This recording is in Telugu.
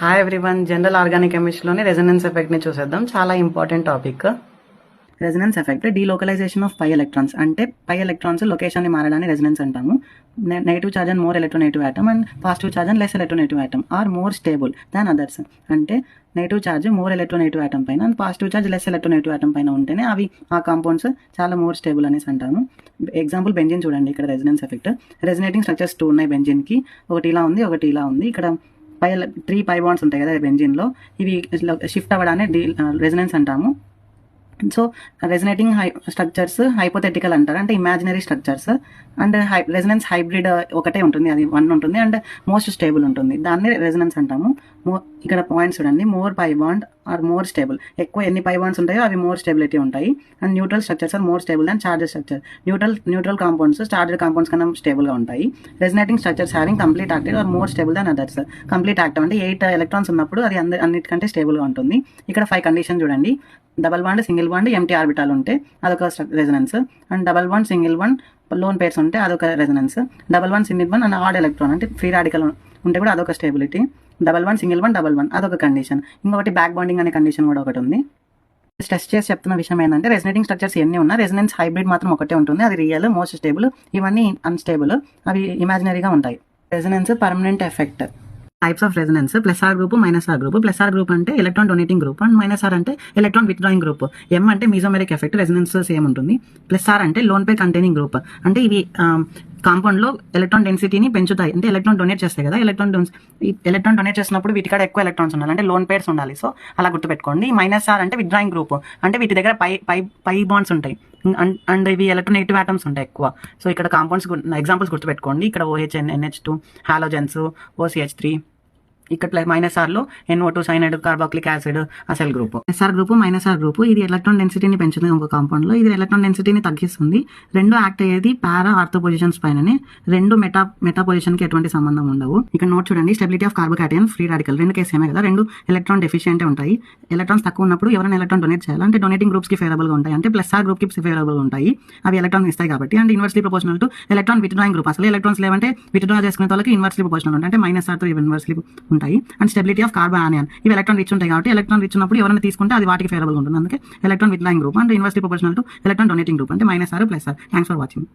హాయ్ ఎవ్రీవన్, జనరల్ ఆర్గానిక్ కెమిస్ట్రీలోని రెజొనెన్స్ ఎఫెక్ట్ని చూసేద్దాం. చాలా important topic. Resonance effect delocalization of pi electrons. అంటే పై ఎలక్ట్రాన్స్ లొకేషన్ని మారడాన్ని రెజొనెన్స్ అంటాము. Negative charge and more electronegative atom and positive charge and less electronegative atom are more stable than others. అంటే negative charge more electronegative atom పైన and positive charge less electronegative atom పైన ఉంటేనే అవి ఆ కాంపౌండ్స్ చాలా మోర్ స్టేబుల్ అనేసి అంటాము. ఎగ్జాంపుల్ బెంజిన్ చూడండి. ఇక్కడ రెజొనెన్స్ ఎఫెక్ట్ రెజొనేటింగ్ స్ట్రక్చర్స్ 2 ఉన్నాయి బెంజిన్కి. ఒకటి ఇలా ఉంది, ఒకటి ఇలా ఉంది. ఇక్కడ 3 పై బాండ్స్ ఉంటాయి కదా బెంజిన్లో. ఇవి షిఫ్ట్ అవ్వడాన్ని రెజొనెన్స్ అంటాము. సో రెజొనేటింగ్ స్ట్రక్చర్స్ హైపోథెటికల్ అంటారు, అంటే imaginary structures. And resonance hybrid ఒకటే ఉంటుంది, అది 1 ఉంటుంది అండ్ మోస్ట్ స్టేబుల్ ఉంటుంది. దాన్ని రెజొనెన్స్ అంటాము. ఇక్కడ పాయింట్స్ చూడండి. More pi bond are more stable. ఎక్కువ ఎన్ని పై బాండ్స్ ఉంటాయో అవి మోర్ స్టేబిలిటీ ఉంటాయి. And neutral structures are more stable than charged structure. Neutral compounds charged compounds కన్నా స్టేబుల్గా ఉంటాయి. Resonating structures having complete active are more stable than others. Complete active అంటే 8 ఎలక్ట్రాన్స్ ఉన్నప్పుడు అది అన్నిటికంటే స్టేబుల్గా ఉంటుంది. ఇక్కడ 5 కండిషన్ చూడండి. Double bond, single bond, empty orbital ఉంటే అదొక resonance. And double bond, single bond, loan pairs ఉంటే అదొక resonance. Double bond, single bond and odd electron అంటే ఫ్రీ రాడికల్ ఉంటే కూడా అదొక stability. Double bond, single bond, double bond అదొక కండిషన్. ఇంకొకటి బ్యాక్ బాండింగ్ అనే కండిషన్ కూడా ఒకటి ఉంది. స్ట్రెస్ చేసి చెప్తున్న విషయం ఏంటంటే రెజొనేటింగ్ స్ట్రక్చర్స్ ఎన్ని ఉన్నా రెజొనెన్స్ హైబ్రిడ్ మాత్రం ఒకటే ఉంటుంది. అది రియల్, మోస్ట్ స్టేబుల్. ఇవన్నీ అన్స్టేబుల్, అవి ఇమాజినరీగా ఉంటాయి. Resonance permanent effect. Types of resonance plus R group, minus R group. Plus R group అంటే electron donating group and minus R అంటే ఎలక్ట్రాన్ విత్డ్రాయింగ్ గ్రూప్. ఎం అంటే మీజోమెరిక్ ఎఫెక్ట్, రెజొనెన్స్ సేమ్ ఉంటుంది. ప్లస్ ఆర్ అంటే లోన్ పేర్ కంటైనింగ్ గ్రూప్. అంటే ఇవి కాంపౌండ్ లో ఎలక్ట్రాన్ డెన్సిటీని పెంచుతాయి. అంటే ఎలక్ట్రాన్ డొనేట్ చేస్తాయి కదా, ఎలక్ట్రాన్ డొనేట్ చేసినప్పుడు వీటికాడ ఎక్కువ ఎలక్ట్రాన్స్ ఉండాలి, అంటే లోన్ పేర్స్ ఉండాలి. సో అలా గుర్తుపెట్టుకోండి. మైనస్ ఆర్ అంటే విత్డ్రాయింగ్ గ్రూప్. అంటే వీటి దగ్గర పై బాండ్స్ ఉంటాయి అండ్ ఇవి ఎలక్ట్రోనెగటివ్ ఆటమ్స్ ఉంటాయి ఎక్కువ. సో ఇక్కడ కాంపౌండ్స్ ఎగ్జాంపుల్స్ గుర్తుపెట్టుకోండి. ఇక్కడ OHN, NH2, హాలోజన్స్, OCH3. ఇక్కడ మైనస్ ఆర్లో NO2, cyanide, carboxylic acid acyl group. SR group, minus R group. ఇది ఎలక్ట్రాన్ డెన్సిటీని పెంచుతుంది ఒక కాంపౌండ్లో, ఇది ఎలక్ట్రాన్ డెన్సిటీని తగ్గిస్తుంది. రెండు యాక్ట్ అయ్యేది పారా ఆర్థో పొజిషన్స్ పైననే. రెండు మెటా పొజిషన్కి ఎటువంటి సంబంధం ఉండవు. ఇక్కడ నోట్ చూడండి. Stability of carbocation, free radical. రెండు కేసు ఏమే కదా, రెండు ఎలక్ట్రాన్ డెఫిషియెంట్ ఉంటాయి. ఎలక్ట్రాన్స్ తక్కువ ఉన్నప్పుడు ఎవరైనా ఎలక్ట్రాన్ డొనేట్ చేయాలి అంటే డొనేటింగ్ గ్రూప్స్కి ఫేవరబుల్గా ఉంటాయి, అంటే ప్లస్ ఆర్ గ్రూప్కి ఫేవరబుల్గా ఉంటాయి. అవి ఎలక్ట్రాన్ ఇస్తాయి కాబట్టి. And inversely proportional to electron withdrawing group. అసలు ఎలక్ట్రాన్స్ లేవంటే విత్డ్రా చేసుకునే వాళ్ళకి ఇన్వర్స్లీ ప్రపోర్షనల్ ఉంటాయి, అంటే మైనస్ ఆర్తో ఇన్వర్స్లీ ఉంటాయి. And stability of carbon onion. ఇవి ఎలక్ట్రాన్ రిచ్ ఉంటాయి కాబట్టి ఎలక్ట్రాన్ రిచ్ ఉన్నప్పుడు ఎవరైనా తీసుకుంటే అది వాటికి ఫేవరబుల్ ఉంటుంది. అందుకే electron withdrawing group. And inversely proportional to electron donating group, అంటే minus R plus R. Thanks for watching.